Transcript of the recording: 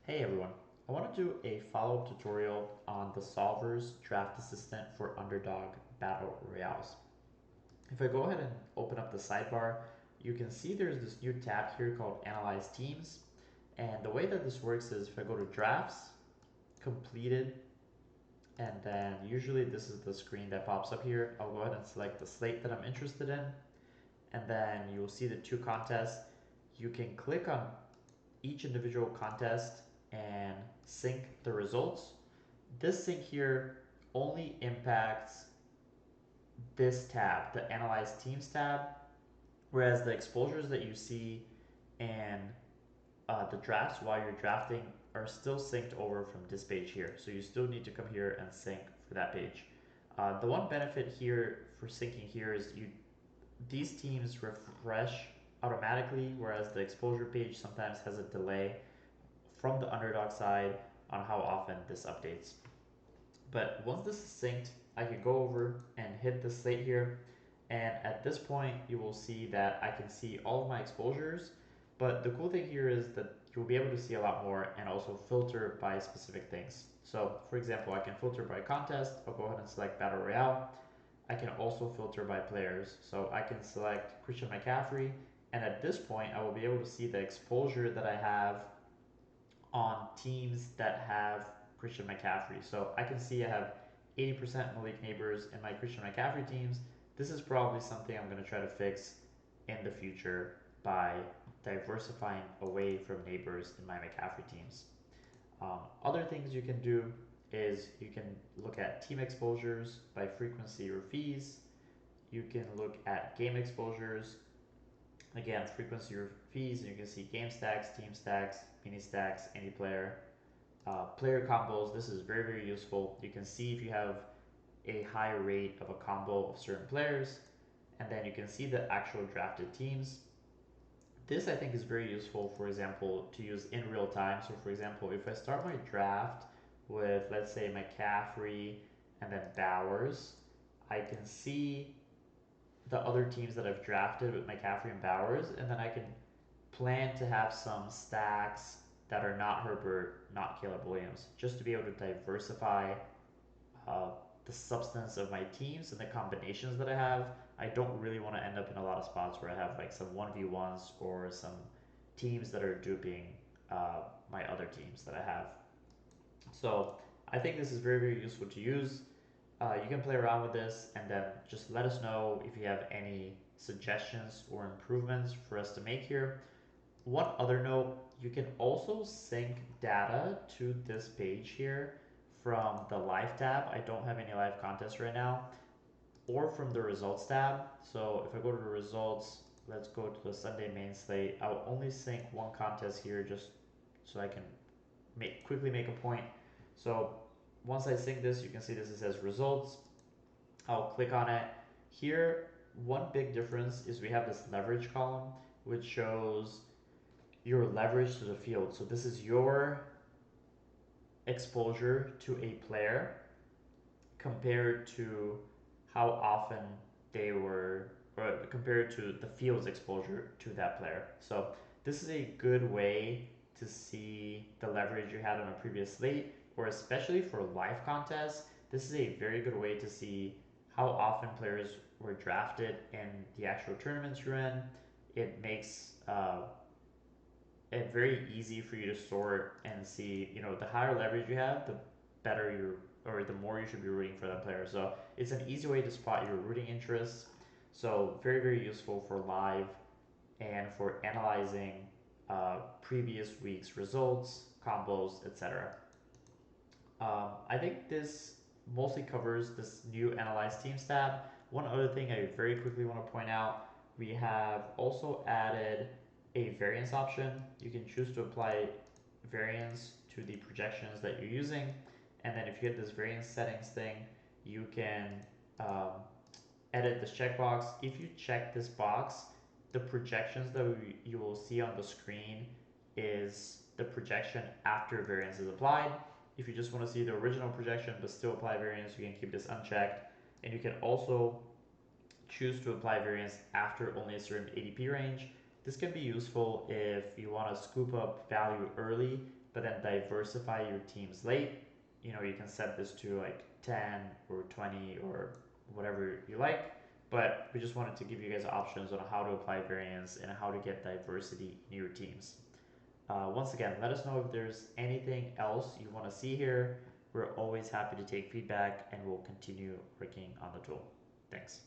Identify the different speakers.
Speaker 1: Hey everyone, I want to do a follow-up tutorial on the Solver's draft assistant for Underdog Battle Royales. If I go ahead and open up the sidebar, you can see there's this new tab here called Analyze Teams. And the way that this works is if I go to Drafts, Completed, and then usually this is the screen that pops up here. I'll go ahead and select the slate that I'm interested in. And then you'll see the two contests. You can click on each individual contest and sync the results. This sync here only impacts this tab, the Analyze Teams tab, whereas the exposures that you see in the drafts while you're drafting are still synced over from this page here. So you still need to come here and sync for that page. The one benefit here for syncing here is these teams refresh automatically, whereas the exposure page sometimes has a delay from the underdog side on how often this updates. But once this is synced, I can go over and hit the slate here. And at this point, you will see that I can see all of my exposures. But the cool thing here is that you'll be able to see a lot more and also filter by specific things. So for example, I can filter by contest. I'll go ahead and select Battle Royale. I can also filter by players. So I can select Christian McCaffrey. And at this point, I will be able to see the exposure that I have on teams that have Christian McCaffrey. So I can see I have 80% Malik Neighbors in my Christian McCaffrey teams. This is probably something I'm going to try to fix in the future by diversifying away from neighbors in my McCaffrey teams. Other things you can do is you can look at team exposures by frequency or fees. You can look at game exposures, again, frequency or fees, and you can see game stacks, team stacks, mini stacks, any player. Player combos, this is very, very useful. You can see if you have a high rate of a combo of certain players, and then you can see the actual drafted teams. This I think is very useful, for example, to use in real time. So for example, if I start my draft with, let's say, McCaffrey and then Bowers, I can see the other teams that I've drafted with McCaffrey and Bowers, and then I can plan to have some stacks that are not Herbert, not Caleb Williams, just to be able to diversify uh, the substance of my teams and the combinations that I have. I don't really want to end up in a lot of spots where I have like some 1v1s or some teams that are duping my other teams that I have. So I think this is very, very useful to use. You can play around with this and then just let us know if you have any suggestions or improvements for us to make here. One other note, you can also sync data to this page here from the live tab. I don't have any live contests right now, or from the results tab. So if I go to the results, let's go to the Sunday main slate. I'll only sync one contest here just so I can quickly make a point. So once I sync this, you can see this, it says results. I'll click on it. Here, one big difference is we have this leverage column, which shows your leverage to the field. So this is your exposure to a player compared to how often they were, or compared to the field's exposure to that player. So this is a good way to see the leverage you had on a previous slate, or especially for live contests, this is a very good way to see how often players were drafted in the actual tournaments you're in. It makes it very easy for you to sort and see, the higher leverage you have, the better or the more you should be rooting for that player. So it's an easy way to spot your rooting interests. So very, very useful for live and for analyzing previous week's results, combos, etc. I think this mostly covers this new Analyze Teams tab. One other thing I very quickly want to point out, we have also added a variance option. You can choose to apply variance to the projections that you're using. And then if you hit this variance settings thing, you can edit this checkbox. If you check this box, the projections that you will see on the screen is the projection after variance is applied. If you just want to see the original projection but still apply variance, you can keep this unchecked. And you can also choose to apply variance after only a certain ADP range. This can be useful if you want to scoop up value early but then diversify your team's late. You know, you can set this to like 10 or 20 or whatever you like, but we just wanted to give you guys options on how to apply variance and how to get diversity in your teams. Once again, let us know if there's anything else you want to see here. We're always happy to take feedback and we'll continue working on the tool. Thanks.